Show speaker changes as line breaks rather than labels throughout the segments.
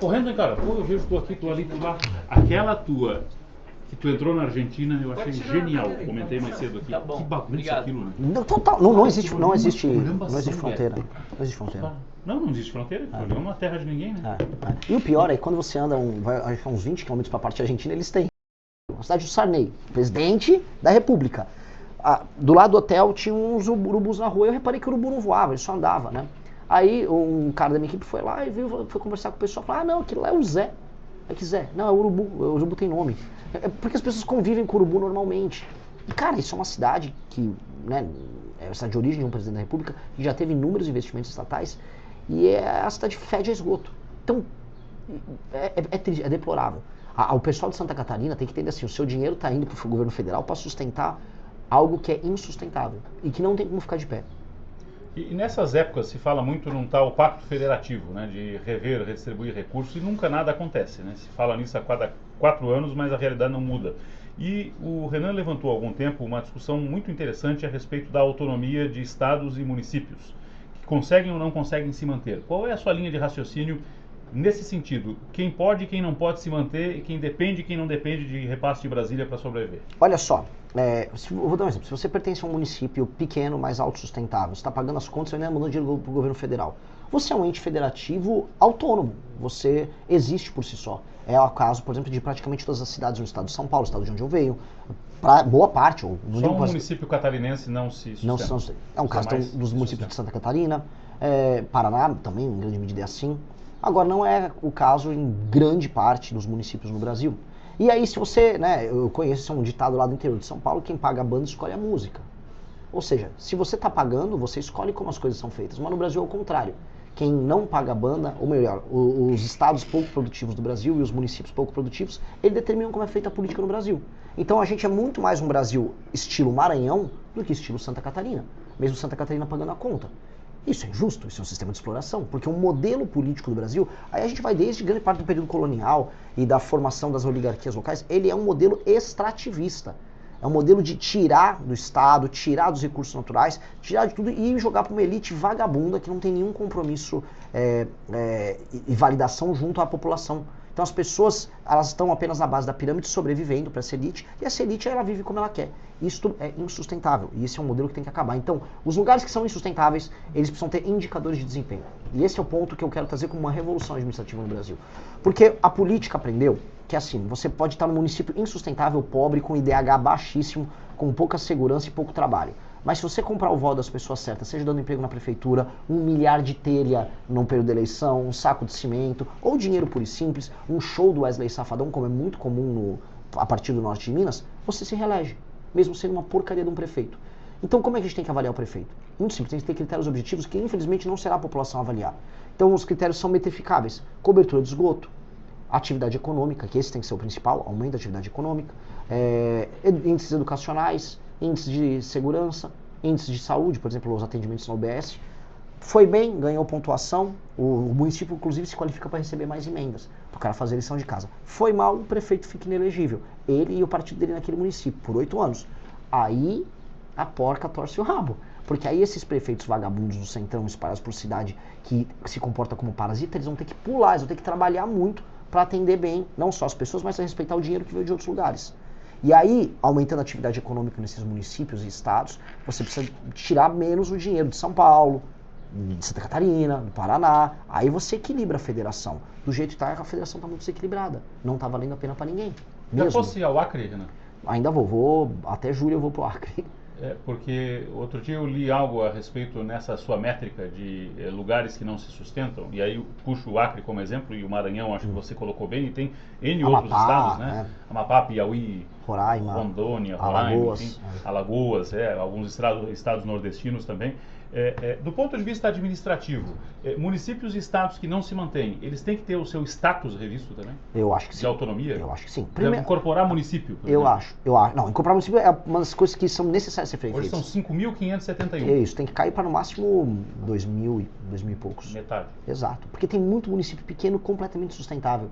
correndo, hein, cara? Pô, eu vejo tu aqui, tu ali, tu lá. Aquela tua que tu entrou na Argentina, eu achei genial. Comentei mais cedo aqui.
Tá bom,
Que bagunça
obrigado.
aquilo, né?
Não, total, não existe
programação,
fronteira.
velho.
Não existe fronteira.
Não existe fronteira. Não é uma terra de ninguém, né?
E o pior é que quando você anda vai uns 20 km para a parte argentina, eles têm a cidade do Sarney, presidente da República. Do lado do hotel tinha uns urubus na rua. Eu reparei que o urubu não voava, ele só andava, né? Aí um cara da minha equipe foi lá e foi conversar com o pessoal. Falou, não, aquilo lá é o Zé. É que Zé? Não, é o urubu tem nome. É porque as pessoas convivem com o urubu normalmente. E, cara, isso é uma cidade que, né, é a cidade de origem de um presidente da República, que já teve inúmeros investimentos estatais, e a cidade fede a esgoto. Então, é triste, é deplorável. O pessoal de Santa Catarina tem que entender assim, o seu dinheiro está indo para o governo federal para sustentar algo que é insustentável e que não tem como ficar de pé.
E nessas épocas se fala muito num tal pacto federativo, né, de rever, redistribuir recursos, e nunca nada acontece, né? Se fala nisso há 4 anos, mas a realidade não muda. E o Renan levantou há algum tempo uma discussão muito interessante a respeito da autonomia de estados e municípios, que conseguem ou não conseguem se manter. Qual é a sua linha de raciocínio nesse sentido? Quem pode e quem não pode se manter, e quem depende e quem não depende de repasse de Brasília para sobreviver?
Olha só, eu vou dar um exemplo. Se você pertence a um município pequeno, mais autossustentável, você está pagando as contas e ainda mandando dinheiro para o governo federal. Você é um ente federativo autônomo, você existe por si só. É o caso, por exemplo, de praticamente todas as cidades no estado de São Paulo, estado de onde eu venho, boa parte.
Só um município catarinense não se sustenta.
Não se sustenta. É um caso dos municípios de Santa Catarina, Paraná também, em grande medida é assim. Agora, não é o caso em grande parte dos municípios no Brasil. E aí, se você, né, eu conheço um ditado lá do interior de São Paulo, quem paga a banda escolhe a música. Ou seja, se você está pagando, você escolhe como as coisas são feitas. Mas no Brasil é o contrário. Quem não paga a banda, ou melhor, os estados pouco produtivos do Brasil e os municípios pouco produtivos, eles determinam como é feita a política no Brasil. Então a gente é muito mais um Brasil estilo Maranhão do que estilo Santa Catarina. Mesmo Santa Catarina pagando a conta. Isso é injusto, isso é um sistema de exploração, porque o modelo político do Brasil, aí a gente vai desde grande parte do período colonial e da formação das oligarquias locais, ele é um modelo extrativista. É um modelo de tirar do Estado, tirar dos recursos naturais, tirar de tudo e jogar para uma elite vagabunda que não tem nenhum compromisso e validação junto à população. Então as pessoas, elas estão apenas na base da pirâmide sobrevivendo para essa elite, e essa elite ela vive como ela quer. Isso é insustentável, e esse é um modelo que tem que acabar. Então, os lugares que são insustentáveis, eles precisam ter indicadores de desempenho. E esse é o ponto que eu quero trazer como uma revolução administrativa no Brasil. Porque a política aprendeu que assim, você pode estar num município insustentável, pobre, com IDH baixíssimo, com pouca segurança e pouco trabalho. Mas se você comprar o voto das pessoas certas, seja dando emprego na prefeitura, 1 milhar de telha num período de eleição, um saco de cimento, ou dinheiro puro e simples, um show do Wesley Safadão, como é muito comum a partir do norte de Minas, você se reelege, mesmo sendo uma porcaria de um prefeito. Então como é que a gente tem que avaliar o prefeito? Muito simples, tem que ter critérios objetivos que infelizmente não será a população avaliar. Então os critérios são metrificáveis: cobertura de esgoto, atividade econômica, que esse tem que ser o principal, aumento da atividade econômica, índices educacionais, índices de segurança, índices de saúde, por exemplo, os atendimentos na UBS. Foi bem, ganhou pontuação, o município inclusive se qualifica para receber mais emendas, para o cara fazer lição de casa. Foi mal, o prefeito fica inelegível, ele e o partido dele naquele município, por 8 anos. Aí a porca torce o rabo, porque aí esses prefeitos vagabundos do centrão espalhados por cidade, que se comportam como parasita, eles vão ter que pular, eles vão ter que trabalhar muito para atender bem, não só as pessoas, mas respeitar o dinheiro que veio de outros lugares. E aí, aumentando a atividade econômica nesses municípios e estados, você precisa tirar menos o dinheiro de São Paulo, de Santa Catarina, do Paraná. Aí você equilibra a federação. Do jeito que está, a federação está muito desequilibrada. Não está valendo a pena para ninguém.
Já fosse ao Acre, Renan?
Ainda vou. Até julho eu vou pro Acre.
Porque outro dia eu li algo a respeito nessa sua métrica de lugares que não se sustentam, e aí eu puxo o Acre como exemplo, e o Maranhão acho que você colocou bem, e tem N outros estados, né? Amapá, Piauí,
Roraima,
Rondônia,
Alagoas,
enfim, Alagoas, alguns estados nordestinos também. Do ponto de vista administrativo, municípios e estados que não se mantêm, eles têm que ter o seu status revisto também?
Eu acho que sim.
De autonomia?
Eu acho que sim.
Primeiro, incorporar município?
Eu acho. Não, incorporar município é uma das coisas que são necessárias ser feitas.
Hoje são 5.571.
É isso, tem que cair para no máximo 2.000 e poucos.
Metade.
Exato, porque tem muito município pequeno completamente sustentável.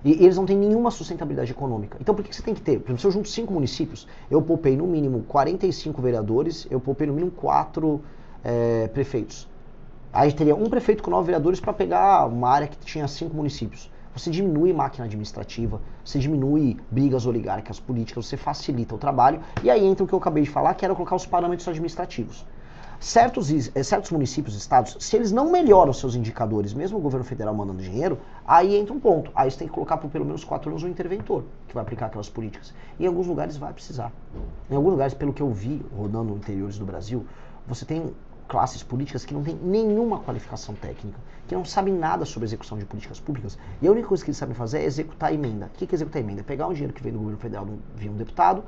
E eles não têm nenhuma sustentabilidade econômica. Então por que você tem que ter? Por exemplo, se eu junto 5 municípios, eu poupei no mínimo 45 vereadores, eu poupei no mínimo 4 prefeitos. Aí teria um prefeito com 9 vereadores para pegar uma área que tinha 5 municípios. Você diminui máquina administrativa, você diminui brigas oligárquicas políticas, você facilita o trabalho, e aí entra o que eu acabei de falar, que era colocar os parâmetros administrativos. Certos municípios e estados, se eles não melhoram seus indicadores, mesmo o governo federal mandando dinheiro, aí entra um ponto. Aí você tem que colocar por pelo menos 4 anos um interventor que vai aplicar aquelas políticas. Em alguns lugares vai precisar. Em alguns lugares, pelo que eu vi rodando interiores do Brasil, você tem classes políticas que não têm nenhuma qualificação técnica, que não sabem nada sobre execução de políticas públicas, e a única coisa que eles sabem fazer é executar a emenda. O que é executar a emenda? É pegar um dinheiro que vem do governo federal via um deputado,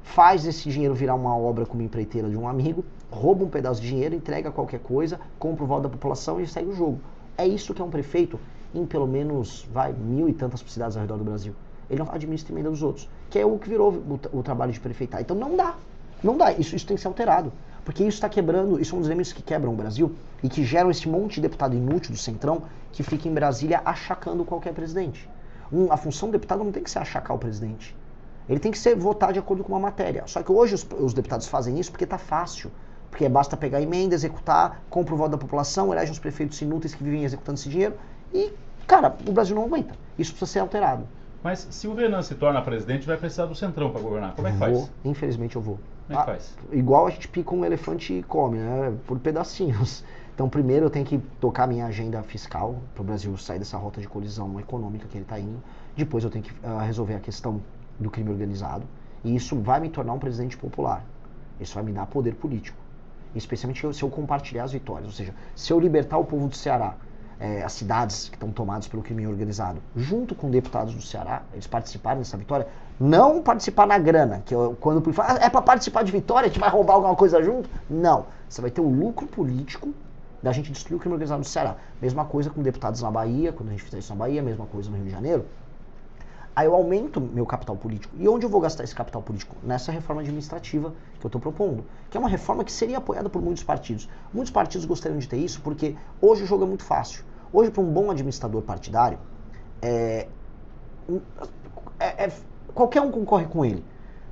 faz esse dinheiro virar uma obra como empreiteira de um amigo, rouba um pedaço de dinheiro, entrega qualquer coisa, compra o voto da população e segue o jogo. É isso que é um prefeito em pelo menos, 1.000 e tantas cidades ao redor do Brasil. Ele não administra a emenda dos outros, que é o que virou o trabalho de prefeitar. Então não dá, isso tem que ser alterado. Porque isso está quebrando, isso é um dos elementos que quebram o Brasil e que geram esse monte de deputado inútil do Centrão que fica em Brasília achacando qualquer presidente. A função do deputado não tem que ser achacar o presidente. Ele tem que ser votar de acordo com uma matéria. Só que hoje os deputados fazem isso porque está fácil. Porque basta pegar a emenda, executar, compra o voto da população, elege uns prefeitos inúteis que vivem executando esse dinheiro e, cara, o Brasil não aguenta. Isso precisa ser alterado.
Mas se o Renan se torna presidente, vai precisar do Centrão para governar. Como é que faz?
Infelizmente eu vou.
Como é que faz?
Igual a gente pica um elefante e come, né? Por pedacinhos. Então, primeiro eu tenho que tocar minha agenda fiscal para o Brasil sair dessa rota de colisão econômica que ele está indo. Depois eu tenho que resolver a questão do crime organizado. E isso vai me tornar um presidente popular. Isso vai me dar poder político. Especialmente se eu compartilhar as vitórias. Ou seja, se eu libertar o povo do Ceará, as cidades que estão tomadas pelo crime organizado, junto com deputados do Ceará, eles participarem dessa vitória, não participar na grana, que quando é para participar de vitória, a gente vai roubar alguma coisa junto? Não. Você vai ter o lucro político da gente destruir o crime organizado no Ceará. Mesma coisa com deputados na Bahia, quando a gente fizer isso na Bahia, mesma coisa no Rio de Janeiro. Aí eu aumento meu capital político. E onde eu vou gastar esse capital político? Nessa reforma administrativa que eu estou propondo. Que é uma reforma que seria apoiada por muitos partidos. Muitos partidos gostariam de ter isso porque hoje o jogo é muito fácil. Hoje, para um bom administrador partidário, qualquer um concorre com ele.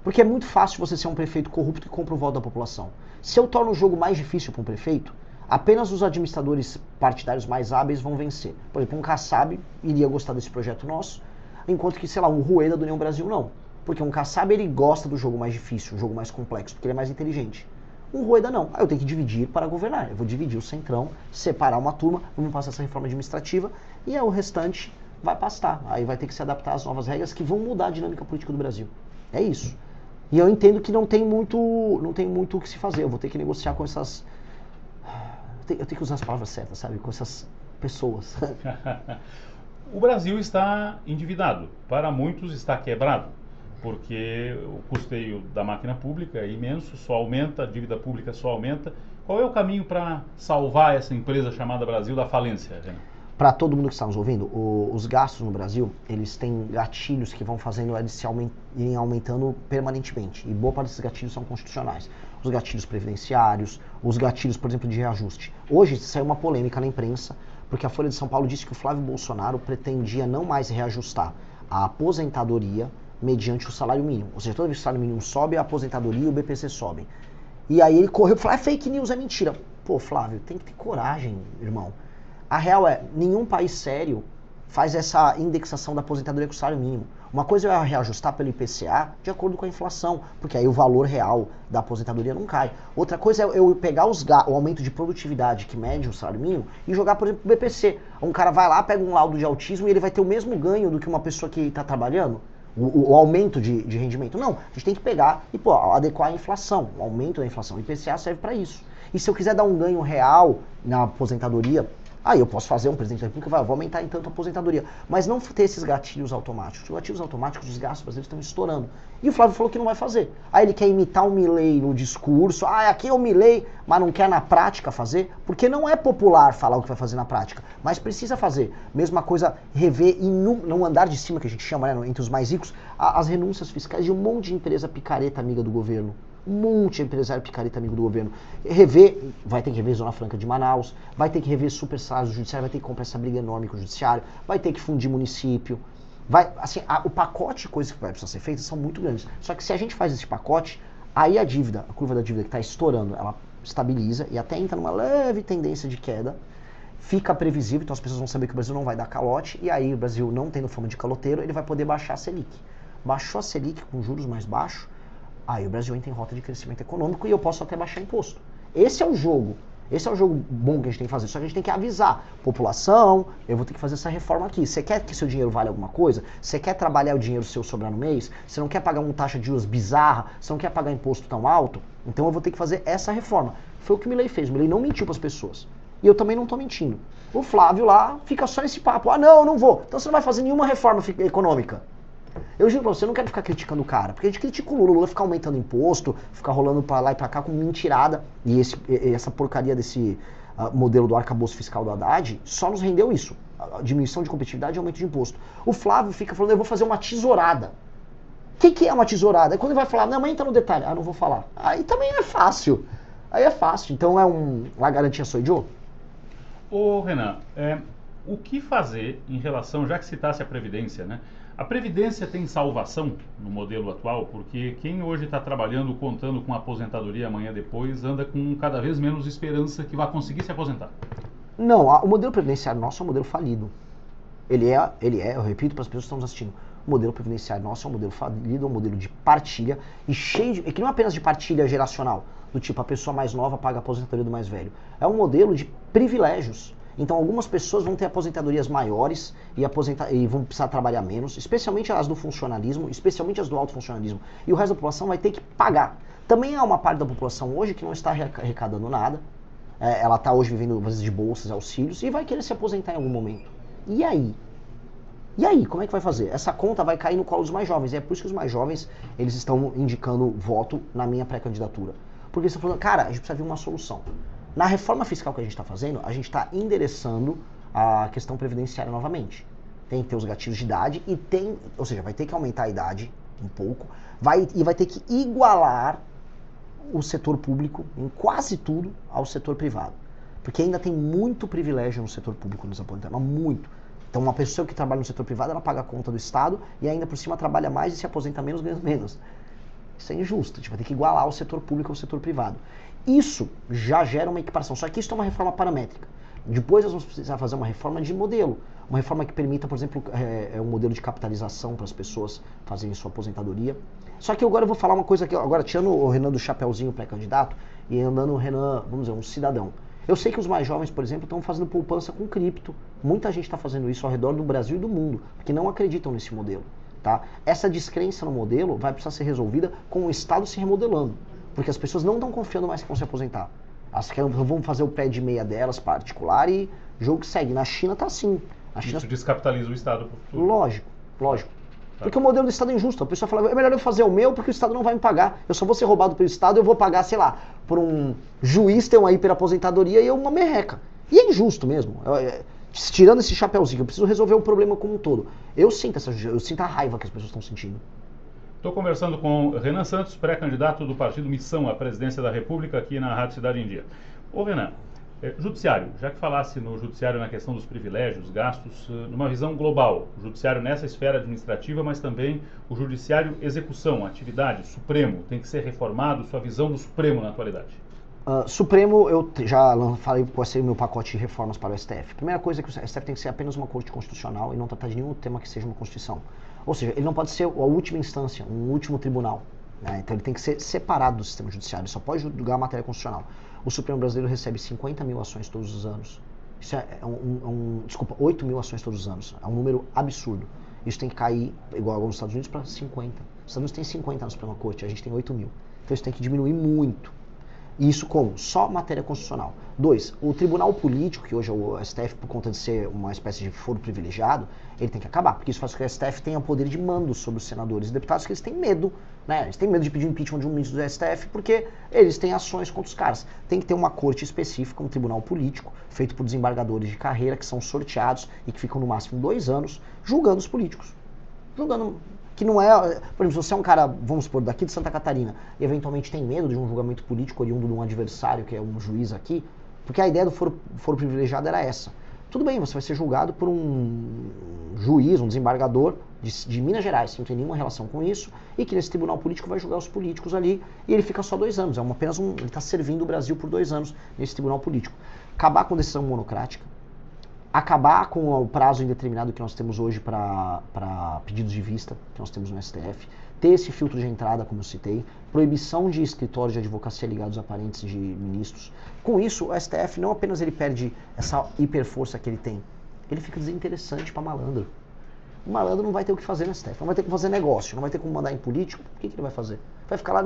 Porque é muito fácil você ser um prefeito corrupto que compra o voto da população. Se eu torno o jogo mais difícil para um prefeito, apenas os administradores partidários mais hábeis vão vencer. Por exemplo, um Kassab iria gostar desse projeto nosso, enquanto que, sei lá, um Rueda do União Brasil não. Porque um Kassab, ele gosta do jogo mais difícil, o jogo mais complexo, porque ele é mais inteligente. Um Rueda não. Aí eu tenho que dividir para governar. Eu vou dividir o Centrão, separar uma turma, vamos passar essa reforma administrativa e aí o restante vai pastar. Aí vai ter que se adaptar às novas regras que vão mudar a dinâmica política do Brasil. É isso. E eu entendo que não tem muito o que se fazer. Eu vou ter que negociar com essas... Eu tenho que usar as palavras certas, sabe? Com essas pessoas.
O Brasil está endividado. Para muitos está quebrado. Porque o custeio da máquina pública é imenso, só aumenta, a dívida pública só aumenta. Qual é o caminho para salvar essa empresa chamada Brasil da falência, Renan?
Para todo mundo que está nos ouvindo, os gastos no Brasil, eles têm gatilhos que vão fazendo eles irem aumentando permanentemente. E boa parte desses gatilhos são constitucionais. Os gatilhos previdenciários, os gatilhos, por exemplo, de reajuste. Hoje saiu uma polêmica na imprensa, porque a Folha de São Paulo disse que o Flávio Bolsonaro pretendia não mais reajustar a aposentadoria mediante o salário mínimo. Ou seja, toda vez que o salário mínimo sobe, a aposentadoria e o BPC sobem. E aí ele correu e falou, é fake news, é mentira. Pô, Flávio, tem que ter coragem, irmão. A real é, nenhum país sério faz essa indexação da aposentadoria com o salário mínimo. Uma coisa é reajustar pelo IPCA de acordo com a inflação, porque aí o valor real da aposentadoria não cai. Outra coisa é eu pegar o aumento de produtividade que mede o salário mínimo e jogar, por exemplo, o BPC. Um cara vai lá, pega um laudo de autismo e ele vai ter o mesmo ganho do que uma pessoa que está trabalhando. O aumento de rendimento. Não, a gente tem que pegar e adequar a inflação, o aumento da inflação. O IPCA serve para isso. E se eu quiser dar um ganho real na aposentadoria, aí eu posso fazer um presidente da República, eu vou aumentar em tanto a aposentadoria. Mas não ter esses gatilhos automáticos. Os gatilhos automáticos, os gastos brasileiros estão estourando. E o Flávio falou que não vai fazer. Aí ele quer imitar o Milei no discurso. Aqui é o Milei, mas não quer na prática fazer. Porque não é popular falar o que vai fazer na prática. Mas precisa fazer. Mesma coisa, rever no andar de cima, que a gente chama, né, entre os mais ricos, as renúncias fiscais de um monte de empresa picareta amiga do governo. Um monte de empresário picareta amigo do governo. Vai ter que rever Zona Franca de Manaus, vai ter que rever super salários do judiciário, vai ter que comprar essa briga enorme com o judiciário, vai ter que fundir município. O pacote de coisas que vai precisar ser feitas são muito grandes. Só que se a gente faz esse pacote, aí a curva da dívida que está estourando, ela estabiliza e até entra numa leve tendência de queda. fica previsível, então as pessoas vão saber que o Brasil não vai dar calote, e aí o Brasil, não tendo fama de caloteiro, ele vai poder baixar a Selic. Baixou a Selic com juros mais baixos, aí o Brasil entra em rota de crescimento econômico e eu posso até baixar imposto. Esse é o jogo. Esse é o jogo bom que a gente tem que fazer, só que a gente tem que avisar. População, eu vou ter que fazer essa reforma aqui. Você quer que seu dinheiro vale alguma coisa? Você quer trabalhar o dinheiro seu sobrar no mês? Você não quer pagar uma taxa de juros bizarra? Você não quer pagar imposto tão alto? Então eu vou ter que fazer essa reforma. Foi o que o Milei fez. O Milei não mentiu para as pessoas. E eu também não estou mentindo. O Flávio lá fica só nesse papo. Ah, não, eu não vou. Então você não vai fazer nenhuma reforma econômica. Eu juro pra você, eu não quero ficar criticando o cara, porque a gente critica o Lula, o Lula fica aumentando imposto, fica rolando pra lá e pra cá com mentirada, e essa porcaria desse modelo do arcabouço fiscal do Haddad só nos rendeu isso, a diminuição de competitividade e aumento de imposto. O Flávio fica falando, eu vou fazer uma tesourada. O que é uma tesourada? Aí quando ele vai falar, não, mas entra no detalhe, não vou falar. Aí também é fácil, então é uma garantia sou idiota.
Ô Renan, o que fazer em relação, já que citasse a Previdência, né? A Previdência tem salvação no modelo atual, porque quem hoje está trabalhando, contando com aposentadoria amanhã depois, anda com cada vez menos esperança que vai conseguir se aposentar.
Não, o modelo previdenciário nosso é um modelo falido. Ele é, eu repito para as pessoas que estão nos assistindo, o modelo previdenciário nosso é um modelo falido, é um modelo de partilha, e cheio de, que não é apenas de partilha geracional, do tipo a pessoa mais nova paga a aposentadoria do mais velho. É um modelo de privilégios. Então algumas pessoas vão ter aposentadorias maiores e vão precisar trabalhar menos, especialmente as do funcionalismo, especialmente as do alto funcionalismo. E o resto da população vai ter que pagar. Também há uma parte da população hoje que não está arrecadando nada, ela está hoje vivendo às vezes de bolsas, auxílios, e vai querer se aposentar em algum momento. E aí? E aí, como é que vai fazer? Essa conta vai cair no colo dos mais jovens, e é por isso que os mais jovens, eles estão indicando voto na minha pré-candidatura. Porque eles estão falando, cara, a gente precisa de uma solução. Na reforma fiscal que a gente está fazendo, a gente está endereçando a questão previdenciária novamente. Tem que ter os gatilhos de idade ou seja, vai ter que aumentar a idade um pouco, vai ter que igualar o setor público em quase tudo ao setor privado. Porque ainda tem muito privilégio no setor público nos aposentados, mas muito. Então uma pessoa que trabalha no setor privado, ela paga a conta do Estado e ainda por cima trabalha mais e se aposenta menos, ganha menos. Isso é injusto, a gente vai ter que igualar o setor público ao setor privado. Isso já gera uma equiparação, só que isso é uma reforma paramétrica. Depois nós vamos precisar fazer uma reforma de modelo, uma reforma que permita, por exemplo, um modelo de capitalização para as pessoas fazerem sua aposentadoria. Só que agora eu vou falar uma coisa aqui, agora tirando o Renan do chapeuzinho pré-candidato e andando o Renan, vamos dizer, um cidadão. Eu sei que os mais jovens, por exemplo, estão fazendo poupança com cripto. Muita gente está fazendo isso ao redor do Brasil e do mundo, porque não acreditam nesse modelo. Tá? Essa descrença no modelo vai precisar ser resolvida com o Estado se remodelando. Porque as pessoas não estão confiando mais que vão se aposentar. Elas vão fazer o pé de meia delas particular e jogo que segue. Na China tá assim.
Isso descapitaliza o Estado pro futuro.
Lógico. Tá. Porque o modelo do Estado é injusto. A pessoa fala, é melhor eu fazer o meu porque o Estado não vai me pagar. Eu só vou ser roubado pelo Estado, eu vou pagar, sei lá, por um juiz ter uma hiperaposentadoria e eu uma merreca. E é injusto mesmo. Tirando esse chapéuzinho, eu preciso resolver o problema como um todo. Eu sinto a raiva que as pessoas estão sentindo.
Estou conversando com Renan Santos, pré-candidato do Partido Missão à Presidência da República, aqui na Rádio Cidade em Dia. Ô Renan, judiciário, já que falasse no judiciário na questão dos privilégios, gastos, numa visão global, o judiciário nessa esfera administrativa, mas também o judiciário execução, atividade, Supremo, tem que ser reformado, sua visão do Supremo na atualidade?
Supremo, eu já falei qual seria o meu pacote de reformas para o STF. Primeira coisa é que o STF tem que ser apenas uma corte constitucional e não tratar de nenhum tema que seja uma Constituição. Ou seja, ele não pode ser a última instância, um último tribunal. Né? Então ele tem que ser separado do sistema judiciário, ele só pode julgar a matéria constitucional. O Supremo brasileiro recebe 50 mil ações todos os anos. Isso é 8 mil ações todos os anos. É um número absurdo. Isso tem que cair, igual nos Estados Unidos, para 50. Os Estados Unidos tem 50 na Suprema Corte, a gente tem 8 mil. Então isso tem que diminuir muito. E isso como? Só matéria constitucional. 2, o tribunal político, que hoje é o STF, por conta de ser uma espécie de foro privilegiado, ele tem que acabar, porque isso faz com que o STF tenha poder de mando sobre os senadores e deputados, que eles têm medo, né? Eles têm medo de pedir impeachment de um ministro do STF, porque eles têm ações contra os caras. Tem que ter uma corte específica, um tribunal político, feito por desembargadores de carreira, que são sorteados e que ficam no máximo 2 anos, julgando os políticos. Julgando... que não é, por exemplo, se você é um cara, vamos supor, daqui de Santa Catarina, e eventualmente tem medo de um julgamento político oriundo de um adversário, que é um juiz aqui, porque a ideia do foro privilegiado era essa. Tudo bem, você vai ser julgado por um juiz, um desembargador de Minas Gerais, que não tem nenhuma relação com isso, e que nesse tribunal político vai julgar os políticos ali, e ele fica só 2 anos, ele está servindo o Brasil por 2 anos nesse tribunal político. Acabar com decisão monocrática, acabar com o prazo indeterminado que nós temos hoje para pedidos de vista, que nós temos no STF, ter esse filtro de entrada, como eu citei, proibição de escritórios de advocacia ligados a parentes de ministros. Com isso, o STF não apenas ele perde essa hiperforça que ele tem, ele fica desinteressante para malandro. O malandro não vai ter o que fazer no STF, não vai ter como fazer negócio, não vai ter como mandar em político, o que ele vai fazer? Vai ficar lá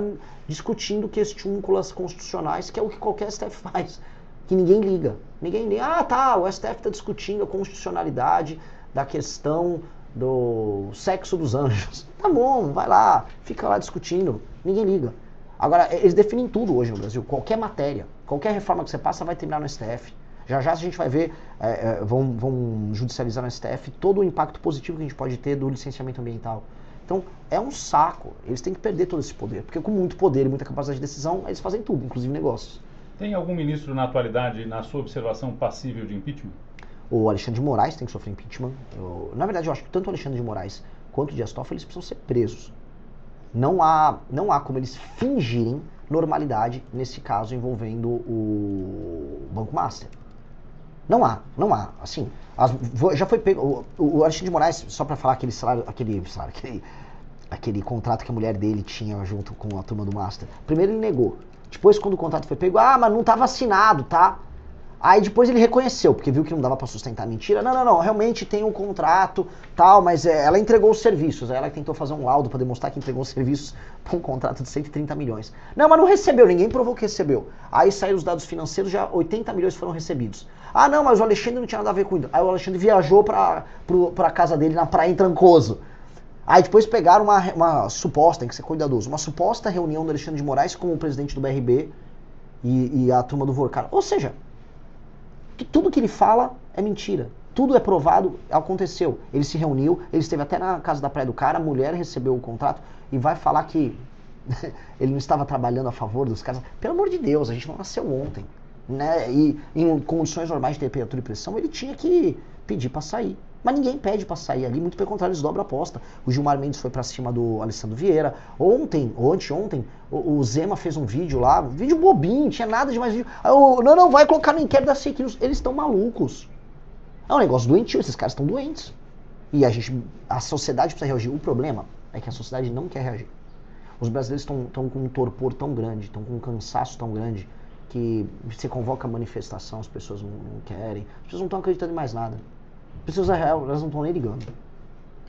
discutindo questúnculas constitucionais, que é o que qualquer STF faz, que ninguém liga. Ninguém liga. Ah, tá, o STF está discutindo a constitucionalidade da questão do sexo dos anjos. Tá bom, vai lá, fica lá discutindo, ninguém liga. Agora, eles definem tudo hoje no Brasil, qualquer matéria, qualquer reforma que você passa vai terminar no STF. Já já a gente vai ver, vão judicializar no STF todo o impacto positivo que a gente pode ter do licenciamento ambiental. Então, é um saco. Eles têm que perder todo esse poder, porque com muito poder e muita capacidade de decisão, eles fazem tudo, inclusive negócios.
Tem algum ministro na atualidade, na sua observação, passível de impeachment?
O Alexandre de Moraes tem que sofrer impeachment. Na verdade, eu acho que tanto o Alexandre de Moraes quanto o Dias Toffoli eles precisam ser presos. Não há como eles fingirem normalidade nesse caso envolvendo o Banco Master. Não há. Assim, já foi pego. O Alexandre de Moraes, só para falar aquele contrato que a mulher dele tinha junto com a turma do Master. Primeiro ele negou. Depois, quando o contrato foi pego, mas não estava assinado, tá? Aí depois ele reconheceu, porque viu que não dava para sustentar a mentira. Não, realmente tem um contrato, tal, mas ela entregou os serviços. Ela tentou fazer um laudo para demonstrar que entregou os serviços para um contrato de 130 milhões. Não, mas não recebeu, ninguém provou que recebeu. Aí saíram os dados financeiros, já 80 milhões foram recebidos. Ah, não, mas o Alexandre não tinha nada a ver com isso. Aí o Alexandre viajou pra casa dele na praia em Trancoso. Aí depois pegaram uma suposta, tem que ser cuidadoso, uma suposta reunião do Alexandre de Moraes com o presidente do BRB e a turma do Vorcar. Ou seja, tudo que ele fala é mentira. Tudo é provado, aconteceu. Ele se reuniu, ele esteve até na casa da praia do cara, a mulher recebeu o contrato e vai falar que ele não estava trabalhando a favor dos caras. Pelo amor de Deus, a gente não nasceu ontem. Né? E em condições normais de temperatura e pressão, ele tinha que pedir para sair. Mas ninguém pede para sair ali, muito pelo contrário, eles dobram a aposta. O Gilmar Mendes foi para cima do Alessandro Vieira. Ontem, ou anteontem, o Zema fez um vídeo lá, vídeo bobinho, tinha nada de mais vídeo. Não, vai colocar no inquérito da fake news. Eles estão malucos. É um negócio doentio, esses caras estão doentes. E a sociedade precisa reagir. O problema é que a sociedade não quer reagir. Os brasileiros estão com um torpor tão grande, estão com um cansaço tão grande, que você convoca manifestação, as pessoas não querem, as pessoas não estão acreditando em mais nada. As pessoas elas não estão nem ligando.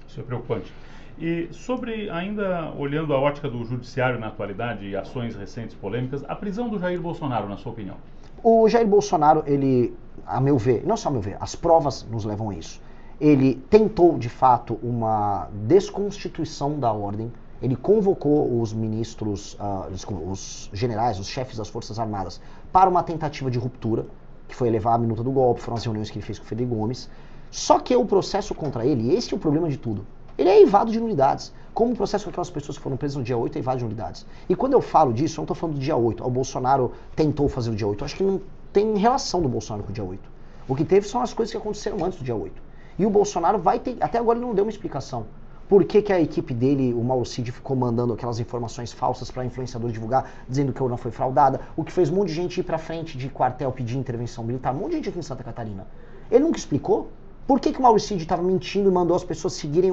Isso é preocupante. E sobre, ainda olhando a ótica do judiciário na atualidade e ações recentes polêmicas, a prisão do Jair Bolsonaro, na sua opinião?
O Jair Bolsonaro, ele, a meu ver, não só a meu ver, as provas nos levam a isso. Ele tentou, de fato, uma desconstituição da ordem. Ele convocou os ministros, os generais, os chefes das Forças Armadas para uma tentativa de ruptura, que foi elevar a minuta do golpe, foram as reuniões que ele fez com o Frederico Gomes. Só que o processo contra ele, e esse é o problema de tudo, ele é eivado de nulidades. Como o processo com aquelas pessoas que foram presas no dia 8 é eivado de nulidades. E quando eu falo disso, eu não estou falando do dia 8. O Bolsonaro tentou fazer o dia 8. Eu acho que não tem relação do Bolsonaro com o dia 8. O que teve são as coisas que aconteceram antes do dia 8. E o Bolsonaro vai ter... Até agora ele não deu uma explicação. Por que a equipe dele, o Mauro Cid, ficou mandando aquelas informações falsas para influenciador divulgar, dizendo que a urna foi fraudada, o que fez um monte de gente ir para frente de quartel pedir intervenção militar, um monte de gente aqui em Santa Catarina. Ele nunca explicou por que o Mauro Cid estava mentindo e mandou as pessoas seguirem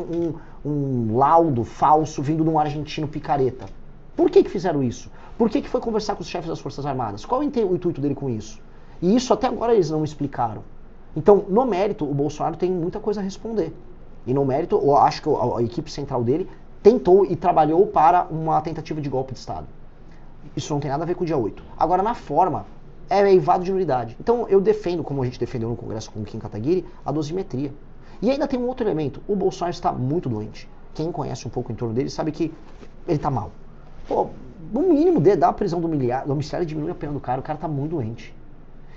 um laudo falso vindo de um argentino picareta. Por que fizeram isso? Por que foi conversar com os chefes das Forças Armadas? Qual é o intuito dele com isso? E isso até agora eles não explicaram. Então, no mérito, o Bolsonaro tem muita coisa a responder. E no mérito, eu acho que a equipe central dele tentou e trabalhou para uma tentativa de golpe de Estado. Isso não tem nada a ver com o dia 8. Agora, na forma, é eivado de nulidade. Então, eu defendo, como a gente defendeu no Congresso com o Kim Kataguiri, a dosimetria. E ainda tem um outro elemento. O Bolsonaro está muito doente. Quem conhece um pouco em torno dele sabe que ele está mal. Pô, no mínimo, dar a prisão domiciliar diminui a pena do cara. O cara está muito doente.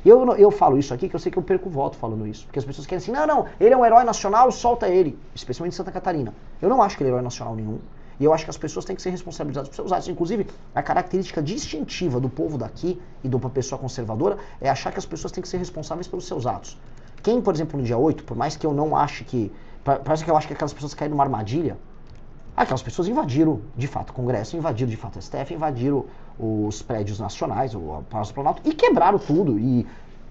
Eu falo isso aqui que eu sei que eu perco o voto falando isso. Porque as pessoas querem assim, não, ele é um herói nacional, solta ele. Especialmente em Santa Catarina. Eu não acho que ele é herói nacional nenhum. E eu acho que as pessoas têm que ser responsabilizadas por seus atos. Inclusive, a característica distintiva do povo daqui e de uma pessoa conservadora é achar que as pessoas têm que ser responsáveis pelos seus atos. Quem, por exemplo, no dia 8, por mais que eu não ache que... Parece que eu acho que aquelas pessoas caíram numa armadilha. Aquelas pessoas invadiram, de fato, o Congresso, invadiram, de fato, o STF, invadiram os prédios nacionais, o Palácio do Planalto, e quebraram tudo. E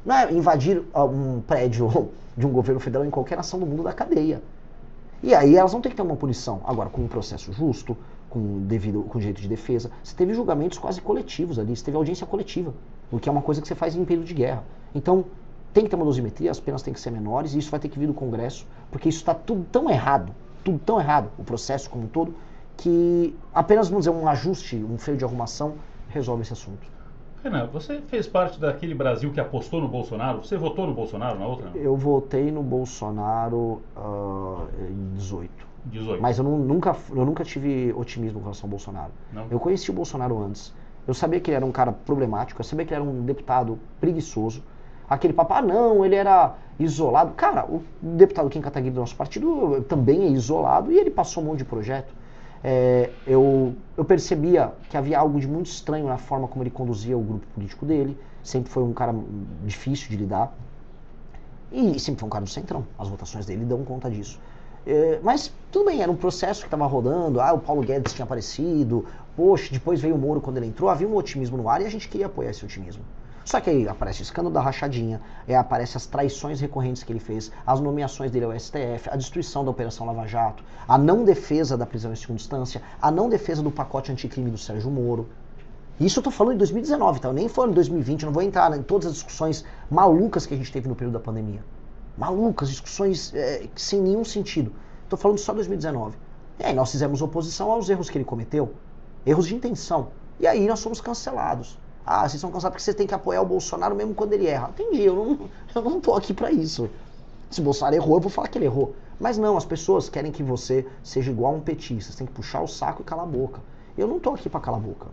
Não é invadir um prédio de um governo federal em qualquer nação do mundo da cadeia. E aí elas vão ter que ter uma punição. Agora, com um processo justo, com direito de defesa. Você teve julgamentos quase coletivos ali, você teve audiência coletiva, o que é uma coisa que você faz em período de guerra. Então, tem que ter uma dosimetria, as penas têm que ser menores, e isso vai ter que vir do Congresso, porque isso está tudo tão errado, o processo como um todo, que apenas, vamos dizer, um ajuste, um freio de arrumação, resolve esse assunto.
Renan, você fez parte daquele Brasil que apostou no Bolsonaro? Você votou no Bolsonaro na outra? Não?
Eu votei no Bolsonaro em 18. Mas eu nunca tive otimismo com relação ao Bolsonaro.
Não?
Eu conheci o Bolsonaro antes. Eu sabia que ele era um cara problemático, eu sabia que ele era um deputado preguiçoso. Aquele papo, não, ele era isolado. Cara, o deputado Kim Kataguiri do nosso partido também é isolado e ele passou um monte de projeto. Eu percebia que havia algo de muito estranho na forma como ele conduzia o grupo político dele. Sempre foi um cara difícil de lidar. E sempre foi um cara do centrão. As votações dele dão conta disso. Mas tudo bem, era um processo que estava rodando. O Paulo Guedes tinha aparecido. Poxa, depois veio o Moro quando ele entrou. Havia um otimismo no ar e a gente queria apoiar esse otimismo. Só que aí aparece o escândalo da rachadinha, aparece as traições recorrentes que ele fez, as nomeações dele ao STF, a destruição da Operação Lava Jato, a não defesa da prisão em segunda instância, a não defesa do pacote anticrime do Sérgio Moro. Isso eu tô falando em 2019, tá? Eu nem falando em 2020, eu não vou entrar em todas as discussões malucas que a gente teve no período da pandemia. Malucas, discussões sem nenhum sentido. Tô falando só 2019. E aí nós fizemos oposição aos erros que ele cometeu, erros de intenção. E aí nós fomos cancelados. Vocês são cansados porque você tem que apoiar o Bolsonaro mesmo quando ele erra. Entendi, eu não tô aqui pra isso. Se o Bolsonaro errou, eu vou falar que ele errou. Mas não, as pessoas querem que você seja igual a um petista. Você tem que puxar o saco e calar a boca. Eu não tô aqui pra calar a boca.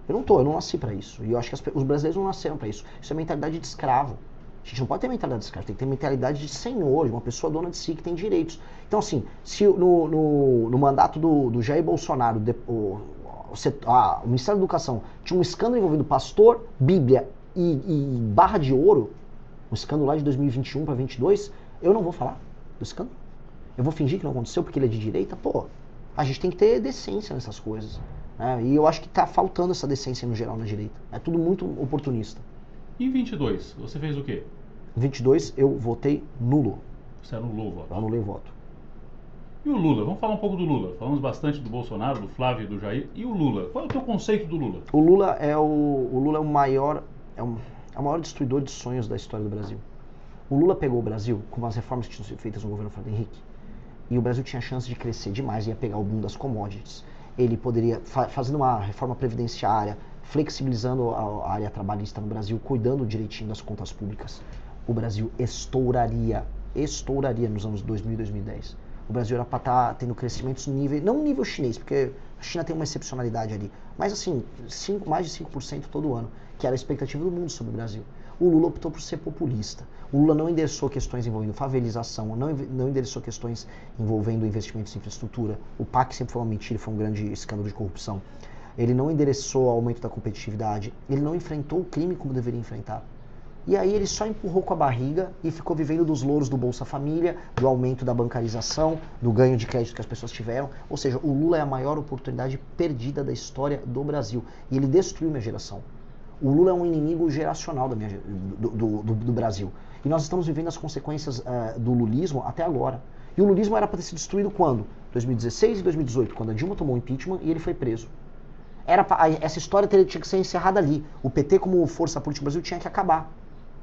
Eu não nasci pra isso. E eu acho que os brasileiros não nasceram pra isso. Isso é mentalidade de escravo. A gente não pode ter mentalidade de escravo, tem que ter mentalidade de senhor, de uma pessoa dona de si que tem direitos. Então assim, se no mandato do Jair Bolsonaro, o Ministério da Educação tinha um escândalo envolvendo pastor, Bíblia e barra de ouro, um escândalo lá de 2021 para 2022, eu não vou falar do escândalo. Eu vou fingir que não aconteceu porque ele é de direita? Pô, a gente tem que ter decência nessas coisas. Né? E eu acho que tá faltando essa decência no geral na direita. É tudo muito oportunista.
Em 22, você fez o quê?
Em 22, eu votei nulo.
Você anulou o voto?
Eu anulei o voto.
E o Lula? Vamos falar um pouco do Lula. Falamos bastante do Bolsonaro, do Flávio e do Jair. E o Lula? Qual é o teu conceito do Lula?
O Lula é o maior destruidor de sonhos da história do Brasil. O Lula pegou o Brasil com as reformas que tinham sido feitas no governo Fernando Henrique. E o Brasil tinha chance de crescer demais, ia pegar o boom das commodities. Ele poderia, fazendo uma reforma previdenciária, flexibilizando a área trabalhista no Brasil, cuidando direitinho das contas públicas, o Brasil estouraria nos anos 2000 e 2010. O Brasil era para estar tendo crescimentos não nível chinês, porque a China tem uma excepcionalidade ali, mas assim, mais de 5% todo ano, que era a expectativa do mundo sobre o Brasil. O Lula optou por ser populista. O Lula não endereçou questões envolvendo favelização, não endereçou questões envolvendo investimentos em infraestrutura. O PAC sempre foi uma mentira, foi um grande escândalo de corrupção. Ele não endereçou o aumento da competitividade, ele não enfrentou o crime como deveria enfrentar. E aí ele só empurrou com a barriga e ficou vivendo dos louros do Bolsa Família, do aumento da bancarização, do ganho de crédito que as pessoas tiveram. Ou seja, o Lula é a maior oportunidade perdida da história do Brasil. E ele destruiu minha geração. O Lula é um inimigo geracional do Brasil. E nós estamos vivendo as consequências do lulismo até agora. E o lulismo era para ter sido destruído quando? 2016 e 2018, quando a Dilma tomou o impeachment e ele foi preso. Essa história tinha que ser encerrada ali. O PT como força política do Brasil tinha que acabar.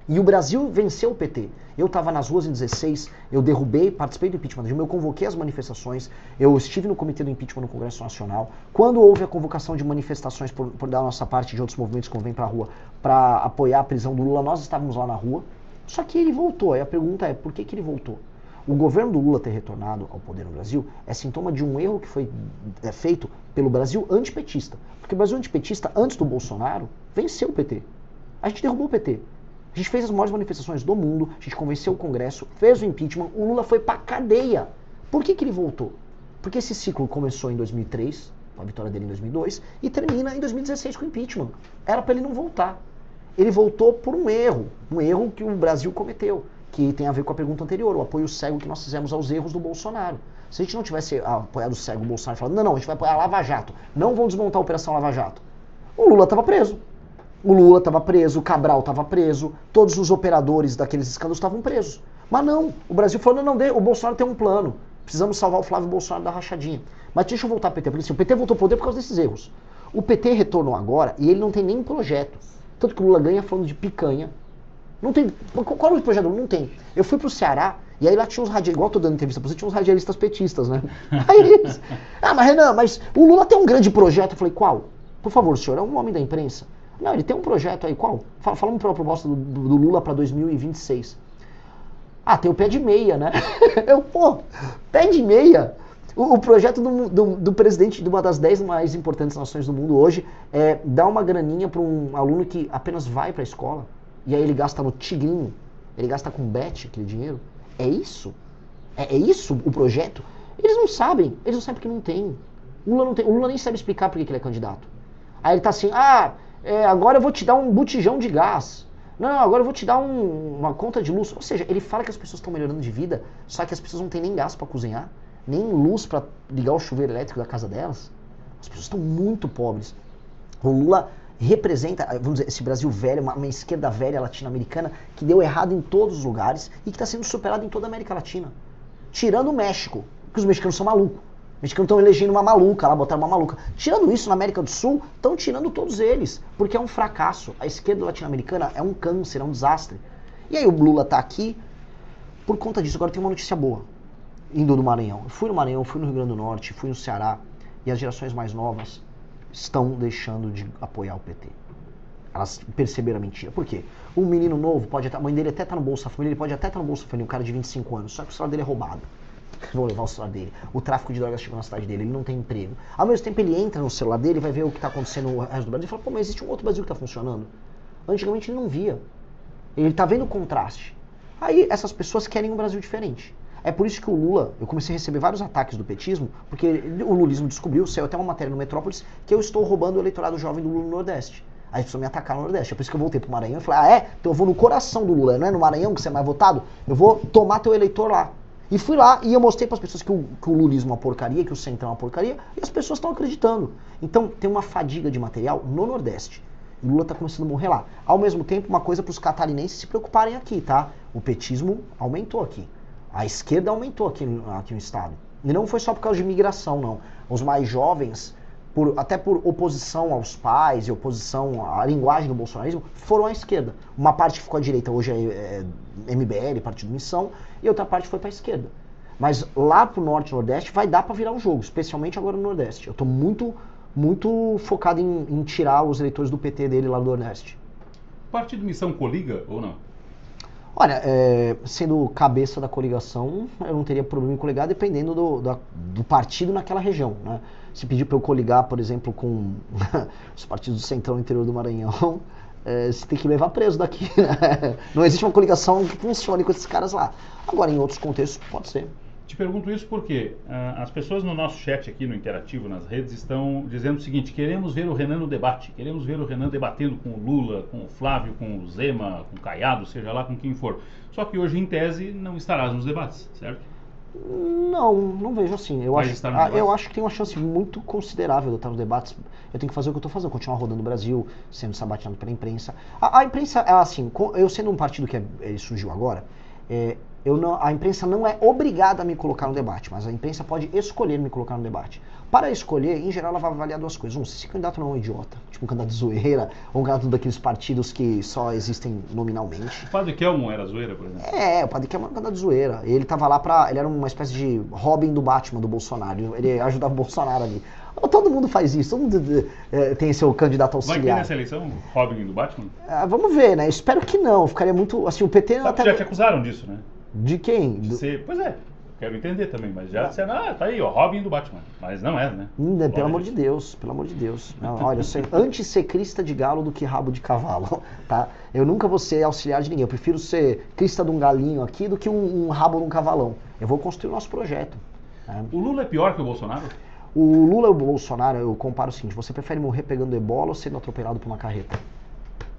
E o Brasil venceu o PT. Eu estava nas ruas em 16, eu participei do impeachment da Dilma, eu convoquei as manifestações, eu estive no comitê do impeachment no Congresso Nacional. Quando houve a convocação de manifestações por da nossa parte de outros movimentos que vêm para a rua para apoiar a prisão do Lula, nós estávamos lá na rua. Só que ele voltou. Aí a pergunta é, por que ele voltou? O governo do Lula ter retornado ao poder no Brasil é sintoma de um erro que foi feito pelo Brasil antipetista. Porque o Brasil antipetista, antes do Bolsonaro, venceu o PT. A gente derrubou o PT. A gente fez as maiores manifestações do mundo, a gente convenceu o Congresso, fez o impeachment, o Lula foi pra cadeia. Por que ele voltou? Porque esse ciclo começou em 2003, com a vitória dele em 2002, e termina em 2016 com o impeachment. Era pra ele não voltar. Ele voltou por um erro que o Brasil cometeu, que tem a ver com a pergunta anterior, o apoio cego que nós fizemos aos erros do Bolsonaro. Se a gente não tivesse apoiado cego o Bolsonaro falando, não, a gente vai apoiar a Lava Jato, não vão desmontar a Operação Lava Jato, o Lula estava preso. O Lula estava preso, o Cabral estava preso, todos os operadores daqueles escândalos estavam presos. Mas não, o Brasil falou, não, o Bolsonaro tem um plano, precisamos salvar o Flávio Bolsonaro da rachadinha. Mas deixa eu voltar ao PT, porque assim, o PT voltou ao poder por causa desses erros. O PT retornou agora e ele não tem nem projeto. Tanto que o Lula ganha falando de picanha. Não tem. Qual é o projeto do Lula? Não tem. Eu fui pro Ceará e aí lá tinha uns radialistas, igual eu tô dando entrevista pra você, tinha uns radialistas petistas, né? Aí eles, mas Renan, mas o Lula tem um grande projeto. Eu falei, qual? Por favor, o senhor é um homem da imprensa. Não, ele tem um projeto aí, qual? Falamos para a proposta do Lula para 2026. Tem o pé de meia, né? Pé de meia. O projeto do presidente de uma das 10 mais importantes nações do mundo hoje é dar uma graninha para um aluno que apenas vai para a escola e aí ele gasta no tigrinho, ele gasta com bet aquele dinheiro. É isso? É isso o projeto? Eles não sabem porque não tem. O Lula não tem. O Lula nem sabe explicar por que ele é candidato. Aí ele tá assim, agora eu vou te dar um botijão de gás. Não, agora eu vou te dar uma conta de luz. Ou seja, ele fala que as pessoas estão melhorando de vida, só que as pessoas não têm nem gás para cozinhar, nem luz para ligar o chuveiro elétrico da casa delas. As pessoas estão muito pobres. O Lula representa, vamos dizer, esse Brasil velho, uma esquerda velha latino-americana que deu errado em todos os lugares e que está sendo superada em toda a América Latina. Tirando o México, porque os mexicanos são malucos. Os mexicanos estão elegendo uma maluca lá, botaram uma maluca. Tirando isso, na América do Sul, estão tirando todos eles, porque é um fracasso. A esquerda latino-americana é um câncer, é um desastre. E aí o Lula tá aqui por conta disso. Agora tem uma notícia boa, indo do Maranhão. Eu fui no Maranhão, fui no Rio Grande do Norte, fui no Ceará, e as gerações mais novas estão deixando de apoiar o PT. Elas perceberam a mentira. Por quê? Um menino novo, a mãe dele até tá no Bolsa Família, ele pode até estar no Bolsa Família, um cara de 25 anos, só que o salário dele é roubado. Vão levar o celular dele. O tráfico de drogas chegou na cidade dele, ele não tem emprego. Ao mesmo tempo ele entra no celular dele, vai ver o que está acontecendo no resto do Brasil e fala, mas existe um outro Brasil que está funcionando. Antigamente ele não via. Ele está vendo o contraste. Aí essas pessoas querem um Brasil diferente. É por isso que o Lula, eu comecei a receber vários ataques do petismo, porque o lulismo descobriu, saiu até uma matéria no Metrópolis, que eu estou roubando o eleitorado jovem do Lula no Nordeste. Aí as pessoas me atacaram no Nordeste. É por isso que eu voltei pro Maranhão e falei, então eu vou no coração do Lula, não é no Maranhão que você é mais votado? Eu vou tomar teu eleitor lá. E fui lá e eu mostrei para as pessoas que o lulismo é uma porcaria, que o centrão é uma porcaria, e as pessoas estão acreditando. Então tem uma fadiga de material no Nordeste. E o Lula está começando a morrer lá. Ao mesmo tempo, uma coisa para os catarinenses se preocuparem aqui, tá? O petismo aumentou aqui. A esquerda aumentou aqui no estado. E não foi só por causa de imigração, não. Os mais jovens, até por oposição aos pais e oposição à linguagem do bolsonarismo, foram à esquerda. Uma parte ficou à direita, hoje é MBL, Partido Missão, e outra parte foi para a esquerda. Mas lá pro Norte e Nordeste vai dar para virar o jogo, especialmente agora no Nordeste. Eu estou muito focado em tirar os eleitores do PT dele lá do Nordeste.
O Partido Missão coliga ou não?
Olha, sendo cabeça da coligação, eu não teria problema em coligar dependendo do partido naquela região, né? Se pedir para eu coligar, por exemplo, com os partidos do Centrão interior do Maranhão, você tem que levar preso daqui, né? Não existe uma coligação que funcione com esses caras lá. Agora, em outros contextos, pode ser.
Te pergunto isso porque as pessoas no nosso chat aqui, no Interativo, nas redes, estão dizendo o seguinte: queremos ver o Renan no debate, queremos ver o Renan debatendo com o Lula, com o Flávio, com o Zema, com o Caiado, seja lá com quem for. Só que hoje, em tese, não estarás nos debates, certo?
Não vejo assim. Eu acho que tem uma chance muito considerável de eu estar nos debates. Eu tenho que fazer o que eu estou fazendo, continuar rodando o Brasil, sendo sabatinado pela imprensa. A imprensa, assim, eu sendo um partido que surgiu agora, a imprensa não é obrigada a me colocar no debate, mas a imprensa pode escolher me colocar no debate. Para escolher, em geral, ela vai avaliar duas coisas. Se esse candidato não é um idiota, tipo um candidato de zoeira, ou um candidato daqueles partidos que só existem nominalmente.
O Padre Kelmon era zoeira, por exemplo?
O Padre Kelmon era um candidato de zoeira. Ele tava lá ele era uma espécie de Robin do Batman, do Bolsonaro. Ele ajudava o Bolsonaro ali. Todo mundo faz isso, todo mundo tem seu candidato auxiliar.
Vai ter nessa eleição Robin do Batman?
Vamos ver, né? Espero que não. Ficaria muito. Assim, o PT
Sabe que já te acusaram disso, né?
De quem?
Pois é, quero entender também, mas já disseram, tá aí, ó, Robin do Batman. Mas não é, né?
Pelo amor de Deus. Não, olha, eu sou antes ser crista de galo do que rabo de cavalo, tá? Eu nunca vou ser auxiliar de ninguém, eu prefiro ser crista de um galinho aqui do que um rabo de um cavalão. Eu vou construir o nosso projeto. Né?
O Lula é pior que o Bolsonaro?
O Lula e o Bolsonaro, eu comparo o seguinte: você prefere morrer pegando ebola ou sendo atropelado por uma carreta?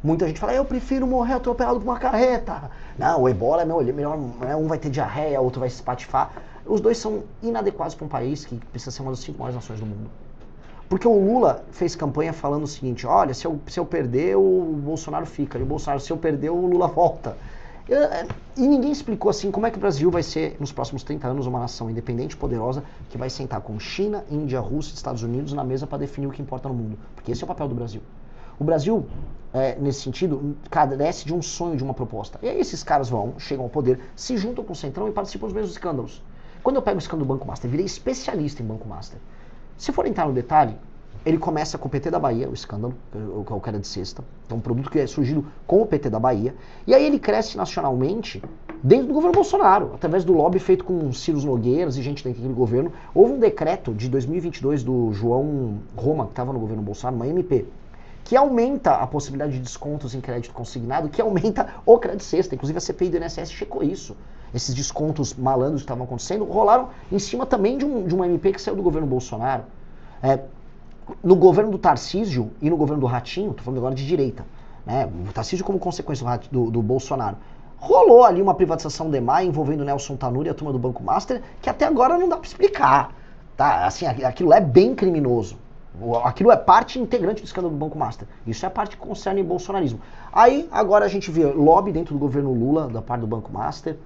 Muita gente fala, eu prefiro morrer atropelado por uma carreta. Não, o ebola é melhor, um vai ter diarreia, outro vai se espatifar. Os dois são inadequados para um país que precisa ser uma das 5 maiores nações do mundo. Porque o Lula fez campanha falando o seguinte, olha, se eu perder, o Bolsonaro fica. E o Bolsonaro, se eu perder, o Lula volta. E ninguém explicou assim como é que o Brasil vai ser, nos próximos 30 anos, uma nação independente e poderosa que vai sentar com China, Índia, Rússia e Estados Unidos na mesa para definir o que importa no mundo. Porque esse é o papel do Brasil. O Brasil, nesse sentido, carece de um sonho, de uma proposta. E aí esses caras chegam ao poder, se juntam com o Centrão e participam dos mesmos escândalos. Quando eu pego o escândalo do Banco Master, virei especialista em Banco Master. Se for entrar no detalhe, ele começa com o PT da Bahia, o escândalo, que era de sexta. Então, um produto que é surgido com o PT da Bahia. E aí ele cresce nacionalmente dentro do governo Bolsonaro, através do lobby feito com Ciro Nogueiras e gente daquele governo. Houve um decreto de 2022 do João Roma, que estava no governo Bolsonaro, uma MP, que aumenta a possibilidade de descontos em crédito consignado, que aumenta o crédito sexta. Inclusive a CPI do INSS checou isso. Esses descontos malandros que estavam acontecendo rolaram em cima também de uma MP que saiu do governo Bolsonaro. No governo do Tarcísio e no governo do Ratinho, estou falando agora de direita, né? O Tarcísio como consequência do Bolsonaro, rolou ali uma privatização de EMAI envolvendo Nelson Tanuri e a turma do Banco Master, que até agora não dá para explicar. Tá? Assim, aquilo é bem criminoso. Aquilo é parte integrante do escândalo do Banco Master. Isso é a parte que concerne o bolsonarismo. Aí, agora a gente vê lobby dentro do governo Lula, da parte do Banco Master,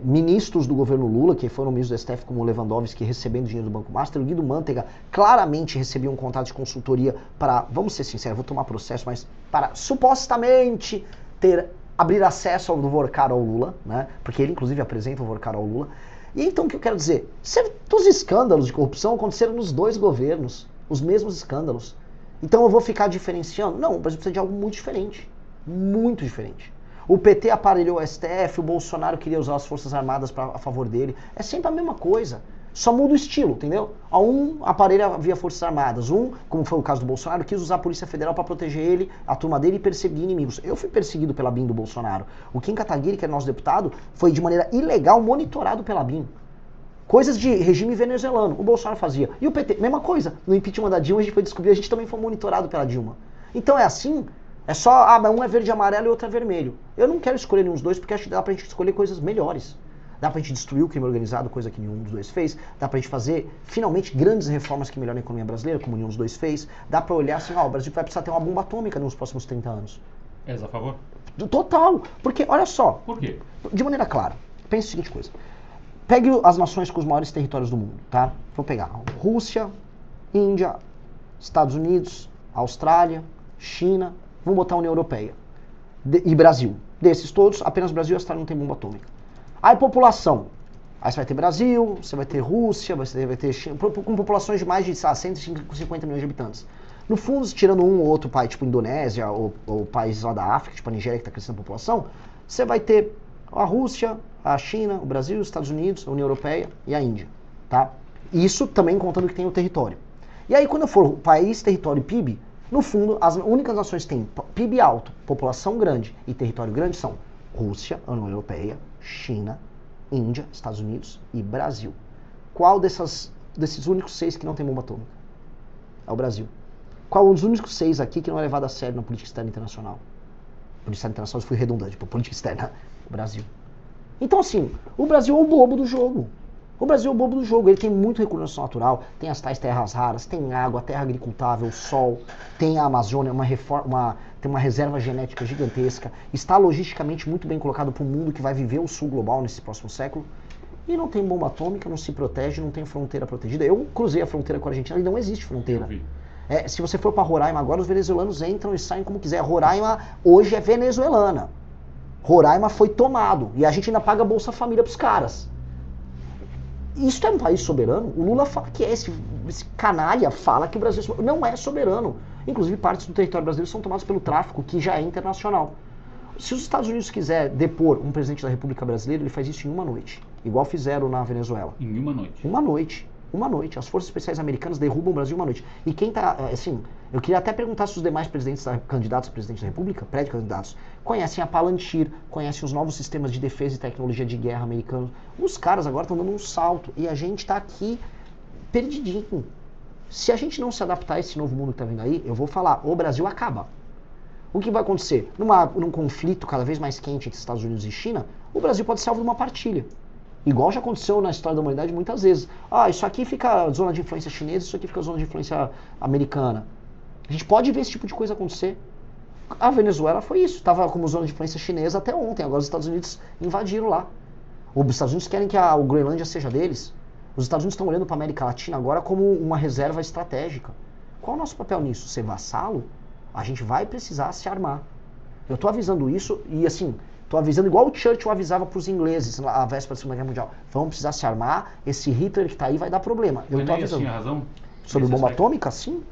ministros do governo Lula, que foram ministros do STF, como o Lewandowski, recebendo dinheiro do Banco Master. O Guido Mantega claramente recebia um contrato de consultoria para, vamos ser sinceros, vou tomar processo, mas para supostamente abrir acesso ao Vorcar ao Lula, né? Porque ele inclusive apresenta o Vorcar ao Lula. E então o que eu quero dizer? Certos escândalos de corrupção aconteceram nos dois governos, os mesmos escândalos. Então eu vou ficar diferenciando? Não, o Brasil precisa de algo muito diferente. Muito diferente. O PT aparelhou o STF, o Bolsonaro queria usar as Forças Armadas a favor dele. É sempre a mesma coisa. Só muda o estilo, entendeu? Um aparelha via Forças Armadas. Como foi o caso do Bolsonaro, quis usar a Polícia Federal para proteger ele, a turma dele, e perseguir inimigos. Eu fui perseguido pela BIM do Bolsonaro. O Kim Kataguiri, que é nosso deputado, foi de maneira ilegal monitorado pela BIM. Coisas de regime venezuelano. O Bolsonaro fazia. E o PT, mesma coisa. No impeachment da Dilma, a gente foi descobrir, a gente também foi monitorado pela Dilma. Então é assim. É só, um é verde e amarelo e outro é vermelho. Eu não quero escolher nenhum dos dois, porque acho que dá pra gente escolher coisas melhores. Dá pra gente destruir o crime organizado, coisa que nenhum dos dois fez. Dá pra gente fazer, finalmente, grandes reformas que melhoram a economia brasileira, como nenhum dos dois fez. Dá pra olhar assim, o Brasil vai precisar ter uma bomba atômica nos próximos 30 anos.
És a favor?
Total. Porque, olha só.
Por quê?
De maneira clara. Pense a seguinte coisa. Pegue as nações com os maiores territórios do mundo, tá? Vou pegar Rússia, Índia, Estados Unidos, Austrália, China... Vamos botar a União Europeia e Brasil. Desses todos, apenas Brasil e Austrália não tem bomba atômica. Aí população. Aí você vai ter Brasil, você vai ter Rússia, você vai ter China, com populações de mais de 150 milhões de habitantes. No fundo, tirando um ou outro país, tipo Indonésia ou países lá da África, tipo a Nigéria, que está crescendo a população, você vai ter a Rússia, a China, o Brasil, os Estados Unidos, a União Europeia e a Índia. Tá? Isso também contando que tem o território. E aí, quando eu for país, território e PIB, no fundo, as únicas nações que têm PIB alto, população grande e território grande são Rússia, União Europeia, China, Índia, Estados Unidos e Brasil. Qual desses únicos 6 que não tem bomba atômica? É o Brasil. Qual os únicos 6 aqui que não é levado a sério na política externa internacional? Política externa internacional, eu fui redundante, política externa, o Brasil. Então assim, o Brasil é o bobo do jogo. O Brasil é o bobo do jogo, ele tem muito recurso natural, tem as tais terras raras, tem água, terra agricultável, sol, tem a Amazônia, tem uma reserva genética gigantesca, está logisticamente muito bem colocado para o mundo que vai viver o sul global nesse próximo século, e não tem bomba atômica, não se protege, não tem fronteira protegida. Eu cruzei a fronteira com a Argentina e não existe fronteira. Se você for para Roraima agora, os venezuelanos entram e saem como quiser. Roraima hoje é venezuelana. Roraima foi tomado, e a gente ainda paga Bolsa Família para os caras. Isso é um país soberano? O Lula fala que esse canalha fala que o Brasil não é soberano. Inclusive, partes do território brasileiro são tomadas pelo tráfico, que já é internacional. Se os Estados Unidos quiser depor um presidente da República Brasileira, ele faz isso em uma noite. Igual fizeram na Venezuela.
Em uma noite?
Uma noite. Uma noite. As forças especiais americanas derrubam o Brasil em uma noite. E quem tá, assim, eu queria até perguntar se os demais candidatos a presidente da República, pré-candidatos, conhecem a Palantir, conhecem os novos sistemas de defesa e tecnologia de guerra americanos. Os caras agora estão dando um salto e a gente está aqui perdidinho. Se a gente não se adaptar a esse novo mundo que está vindo aí, eu vou falar, o Brasil acaba. O que vai acontecer? Num conflito cada vez mais quente entre Estados Unidos e China, o Brasil pode ser alvo de uma partilha. Igual já aconteceu na história da humanidade muitas vezes. Ah, isso aqui fica zona de influência chinesa, isso aqui fica zona de influência americana. A gente pode ver esse tipo de coisa acontecer. A Venezuela foi isso, estava como zona de influência chinesa até ontem, agora os Estados Unidos invadiram lá. Os Estados Unidos querem que a Groenlândia seja deles. Os Estados Unidos estão olhando para a América Latina agora como uma reserva estratégica. Qual é o nosso papel nisso? Ser vassalo? A gente vai precisar se armar. Eu estou avisando isso e assim, estou avisando igual o Churchill avisava para os ingleses na véspera da Segunda Guerra Mundial. Vamos precisar se armar, esse Hitler que está aí vai dar problema. Eu estou avisando.
Tinha razão?
Sobre bomba atômica, sim.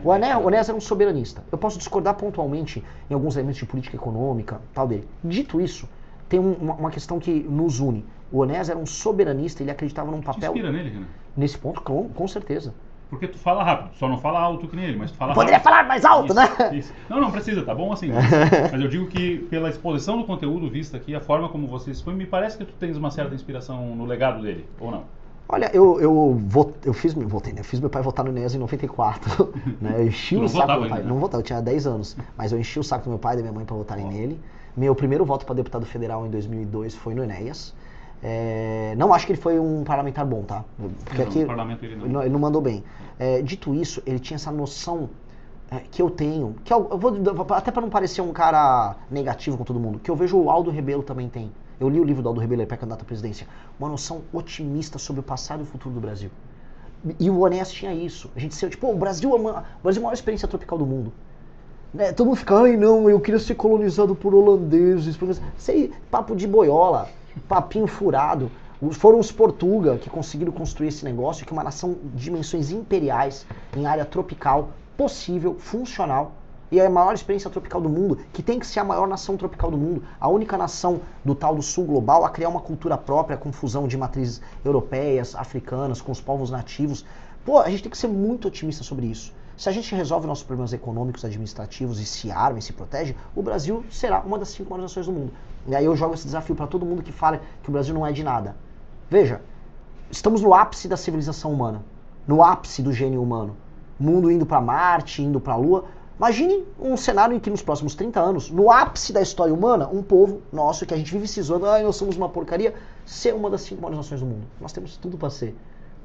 O Enéas era um soberanista. Eu posso discordar pontualmente em alguns elementos de política econômica, tal dele. Dito isso, tem uma questão que nos une. O Enéas era um soberanista, ele acreditava num papel...
Te inspira nele, Renan?
Nesse ponto, com certeza.
Porque tu fala rápido, só não fala alto que nem ele, mas tu fala
Poderia
rápido.
falar mais alto,
Isso,
né?
Isso. Não precisa, tá bom assim. Mas eu digo que pela exposição do conteúdo vista aqui, a forma como você expõe, me parece que tu tens uma certa inspiração no legado dele, ou não?
Olha, eu fiz meu pai votar no Enéas em 94, né? Eu enchi o saco do meu pai.
Ainda, né?
Não votava, eu tinha 10 anos, mas eu enchi o saco do meu pai e da minha mãe para votarem nele. Meu primeiro voto para deputado federal em 2002 foi no Enéas. Não acho que ele foi um parlamentar bom, tá? Porque
não,
aqui
no parlamento ele
não mandou bem. Dito isso, ele tinha essa noção que eu tenho, que eu vou, até para não parecer um cara negativo com todo mundo, que eu vejo o Aldo Rebelo também tem. Eu li o livro do Aldo Rebelo, ele é pré-candidato à presidência. Uma noção otimista sobre o passado e o futuro do Brasil. E o Enéas tinha isso. A gente tipo, o Brasil é a maior experiência tropical do mundo. Todo mundo fica, ai não, eu queria ser colonizado por holandeses. Sei, papo de boiola, papinho furado. Foram os Portuga que conseguiram construir esse negócio, que é uma nação de dimensões imperiais, em área tropical, possível, funcional. E é a maior experiência tropical do mundo, que tem que ser a maior nação tropical do mundo. A única nação do tal do sul global a criar uma cultura própria, com fusão de matrizes europeias, africanas, com os povos nativos. Pô, a gente tem que ser muito otimista sobre isso. Se a gente resolve nossos problemas econômicos, administrativos e se arma e se protege, o Brasil será uma das 5 maiores nações do mundo. E aí eu jogo esse desafio para todo mundo que fala que o Brasil não é de nada. Veja, estamos no ápice da civilização humana, no ápice do gênio humano. Mundo indo para Marte, indo para a Lua. Imagine um cenário em que nos próximos 30 anos, no ápice da história humana, um povo nosso, que a gente vive se zoando, nós somos uma porcaria, ser uma das 5 maiores nações do mundo. Nós temos tudo para ser.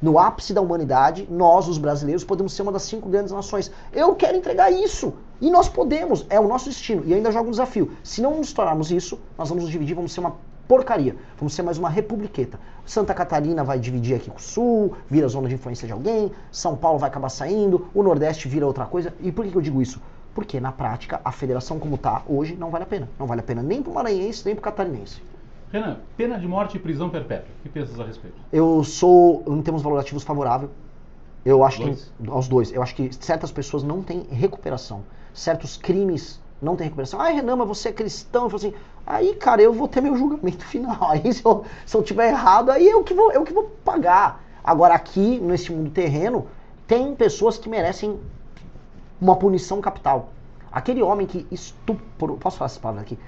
No ápice da humanidade, nós, os brasileiros, podemos ser uma das 5 grandes nações. Eu quero entregar isso. E nós podemos. É o nosso destino. E ainda jogo um desafio. Se não nos tornarmos isso, nós vamos nos dividir, vamos ser uma porcaria. Vamos ser mais uma republiqueta. Santa Catarina vai dividir aqui com o Sul, vira zona de influência de alguém, São Paulo vai acabar saindo, o Nordeste vira outra coisa. E por que eu digo isso? Porque, na prática, a federação como está hoje não vale a pena. Não vale a pena nem para o maranhense, nem para o catarinense.
Renan, pena de morte e prisão perpétua. O que pensas a respeito?
Eu sou, em termos valorativos, favorável. Eu acho
que
aos dois. Eu acho que certas pessoas não têm recuperação. Certos crimes não têm recuperação. Ah, Renan, mas você é cristão. Eu falo assim, aí, cara, eu vou ter meu julgamento final. Aí, se eu tiver errado, aí eu que vou pagar. Agora, aqui, nesse mundo terreno, tem pessoas que merecem uma punição capital. Aquele homem que estuprou... Posso falar essas palavras aqui?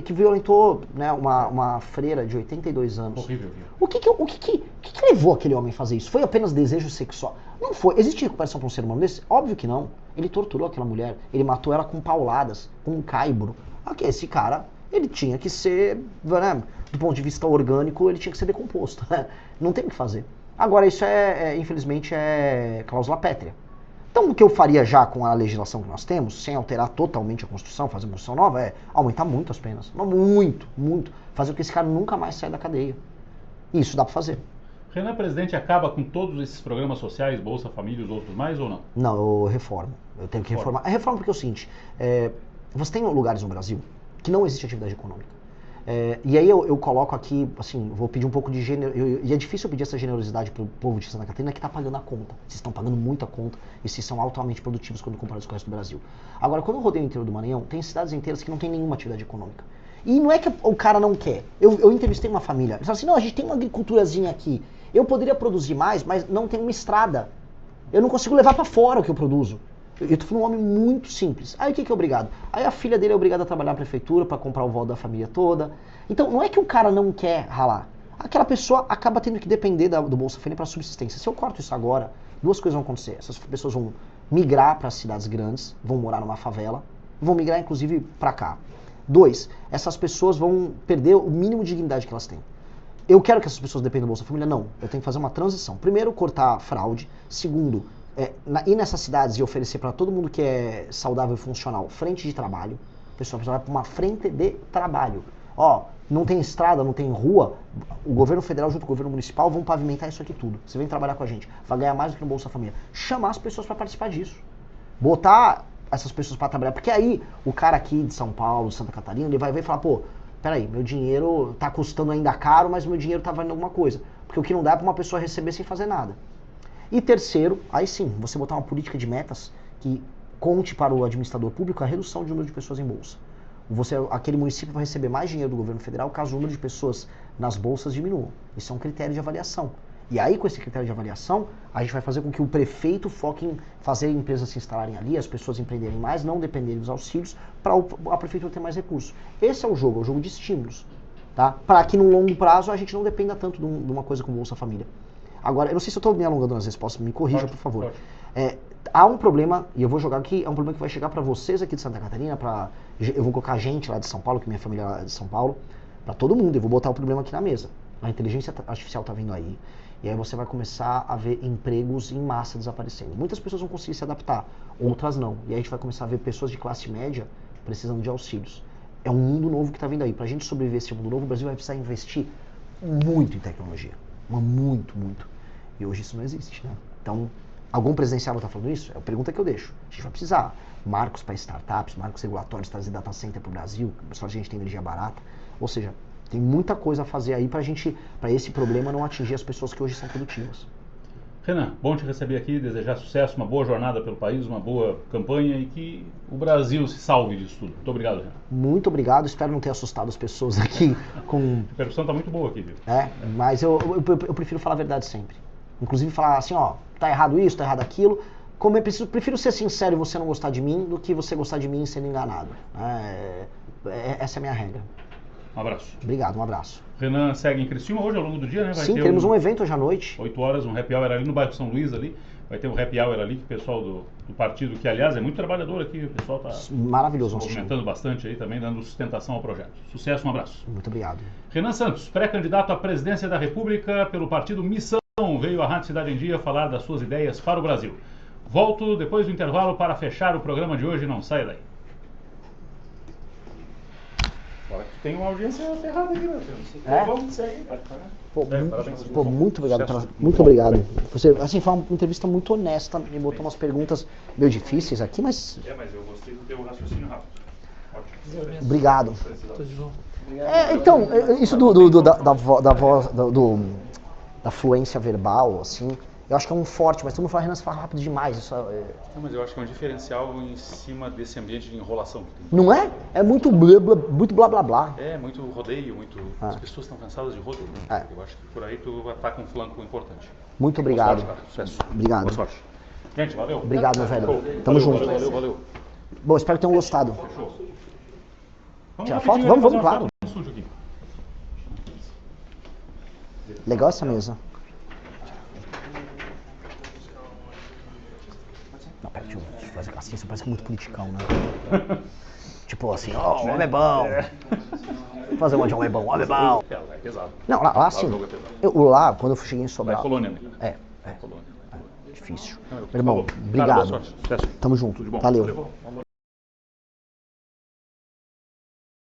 Que violentou, né, uma freira de 82 anos.
Horrível.
O que levou aquele homem a fazer isso? Foi apenas desejo sexual? Não foi. Existe recuperação para um ser humano desse? Óbvio que não. Ele torturou aquela mulher. Ele matou ela com pauladas, com um caibro. Esse cara, ele tinha que ser, né, do ponto de vista orgânico, ele tinha que ser decomposto. Né? Não tem o que fazer. Agora, isso infelizmente, é cláusula pétrea. Então, o que eu faria já com a legislação que nós temos, sem alterar totalmente a Constituição, fazer uma Constituição nova, é aumentar muito as penas. Muito. Fazer com que esse cara nunca mais saia da cadeia. Isso dá pra fazer.
Renan, presidente, acaba com todos esses programas sociais, Bolsa Família e os outros mais ou não?
Não, eu reformo. Eu tenho que reformar. Eu reformo porque é o seguinte, você tem lugares no Brasil que não existe atividade econômica. E aí eu coloco aqui, assim, vou pedir um pouco de gênero, e é difícil eu pedir essa generosidade pro povo de Santa Catarina que está pagando a conta. Vocês estão pagando muita conta e vocês são altamente produtivos quando comparados com o resto do Brasil. Agora, quando eu rodei o interior do Maranhão, tem cidades inteiras que não tem nenhuma atividade econômica. E não é que o cara não quer. Eu entrevistei uma família, eles falaram assim, não, a gente tem uma agriculturazinha aqui, eu poderia produzir mais, mas não tem uma estrada. Eu não consigo levar para fora o que eu produzo. Eu tô falando um homem muito simples. Aí o que é obrigado? Aí a filha dele é obrigada a trabalhar na prefeitura para comprar o voto da família toda. Então não é que o cara não quer ralar. Aquela pessoa acaba tendo que depender do Bolsa Família para subsistência. Se eu corto isso agora, 2 coisas vão acontecer. Essas pessoas vão migrar para cidades grandes, vão morar numa favela, vão migrar inclusive para cá. 2, essas pessoas vão perder o mínimo de dignidade que elas têm. Eu quero que essas pessoas dependam do Bolsa Família? Não. Eu tenho que fazer uma transição. Primeiro, cortar a fraude. Segundo, ir nessas cidades e oferecer para todo mundo que é saudável e funcional frente de trabalho. A pessoa vai para uma frente de trabalho. Ó, não tem estrada, não tem rua, o governo federal junto com o governo municipal vão pavimentar isso aqui tudo. Você vem trabalhar com a gente, vai ganhar mais do que no Bolsa Família. Chamar as pessoas para participar disso. Botar essas pessoas para trabalhar. Porque aí, o cara aqui de São Paulo, de Santa Catarina, ele vai ver e falar, pô, peraí, meu dinheiro tá custando ainda caro, mas meu dinheiro tá valendo alguma coisa. Porque o que não dá é pra uma pessoa receber sem fazer nada. E terceiro, aí sim, você botar uma política de metas que conte para o administrador público a redução do número de pessoas em bolsa. Aquele município vai receber mais dinheiro do governo federal caso o número de pessoas nas bolsas diminua. Isso é um critério de avaliação. E aí, com esse critério de avaliação, a gente vai fazer com que o prefeito foque em fazer empresas se instalarem ali, as pessoas empreenderem mais, não dependerem dos auxílios, para a prefeitura ter mais recursos. Esse é o jogo de estímulos. Tá? Para que no longo prazo a gente não dependa tanto de uma coisa como Bolsa Família. Agora, eu não sei se eu estou me alongando nas respostas, me corrija, por favor. Há um problema, e eu vou jogar aqui, é um problema que vai chegar para vocês aqui de Santa Catarina, eu vou colocar gente lá de São Paulo, que minha família é de São Paulo, para todo mundo, eu vou botar o problema aqui na mesa. A inteligência artificial está vindo aí, e aí você vai começar a ver empregos em massa desaparecendo. Muitas pessoas vão conseguir se adaptar, outras não. E aí a gente vai começar a ver pessoas de classe média precisando de auxílios. É um mundo novo que está vindo aí. Para a gente sobreviver a esse mundo novo, o Brasil vai precisar investir muito em tecnologia. Mas muito, muito. E hoje isso não existe, né? Então, algum presidenciável está falando isso? É a pergunta que eu deixo. A gente vai precisar. Marcos para startups, marcos regulatórios, trazer data center para o Brasil, só a gente tem energia barata. Ou seja, tem muita coisa a fazer aí para esse problema não atingir as pessoas que hoje são produtivas.
Renan, bom te receber aqui, desejar sucesso, uma boa jornada pelo país, uma boa campanha e que o Brasil se salve disso tudo. Muito obrigado, Renan.
Muito obrigado, espero não ter assustado as pessoas aqui com...
A repercussão está muito boa aqui, viu?
Mas eu prefiro falar a verdade sempre. Inclusive falar assim, ó, tá errado isso, tá errado aquilo. Como eu prefiro ser sincero e você não gostar de mim do que você gostar de mim sendo enganado. Essa é a minha regra.
Um abraço.
Obrigado, um abraço.
Renan segue em Criciúma hoje ao longo do dia, né?
Sim, teremos um evento hoje à noite.
8 horas, um happy hour ali no bairro São Luís ali. Vai ter um happy hour ali que o pessoal do partido, que aliás é muito trabalhador aqui, o pessoal está
maravilhoso,
movimentando bastante aí também, dando sustentação ao projeto. Sucesso, um abraço.
Muito obrigado.
Renan Santos, pré-candidato à presidência da República pelo partido Missão, veio à Rádio Cidade em Dia falar das suas ideias para o Brasil. Volto depois do intervalo para fechar o programa de hoje, não saia daí. Agora que tem uma audiência ferrada aqui, meu filho. Vamos seguir, pode falar.
Pô, muito obrigado. Muito obrigado. Você, assim, foi uma entrevista muito honesta, me botou umas perguntas meio difíceis aqui, mas...
mas eu gostei do teu raciocínio rápido. Ótimo.
Obrigado.
Tudo de bom.
Então, isso da fluência verbal, assim, eu acho que é um forte, mas todo mundo fala, Renan, você fala rápido demais. Isso
Não, mas eu acho que é um diferencial em cima desse ambiente de enrolação que tem.
Não é? É muito blá blá blá.
É, muito rodeio, as pessoas estão cansadas de rodeio. Né? Eu acho que por aí tu ataca um flanco importante.
Muito obrigado.
Boa sorte, cara. Sucesso.
Obrigado.
Boa sorte. Gente, valeu.
Obrigado, meu velho. Tamo junto.
Valeu.
Bom, espero que tenham gostado.
Fechou.
Tirar foto? Vamos, claro.
Aqui.
Legal essa mesa. Não, pera, deixa eu fazer assim, isso parece muito politicão, né? Tipo assim, ó, o homem é bom. Vou fazer uma de homem é bom, homem é bom.
É pesado.
Não, lá assim, lá, quando eu cheguei em Sobral...
É colônia, né?
Difícil.
Meu
irmão, obrigado.
Cara, boa sorte. Sucesso.
Tamo junto.
Tudo de bom.
Valeu.
Valeu.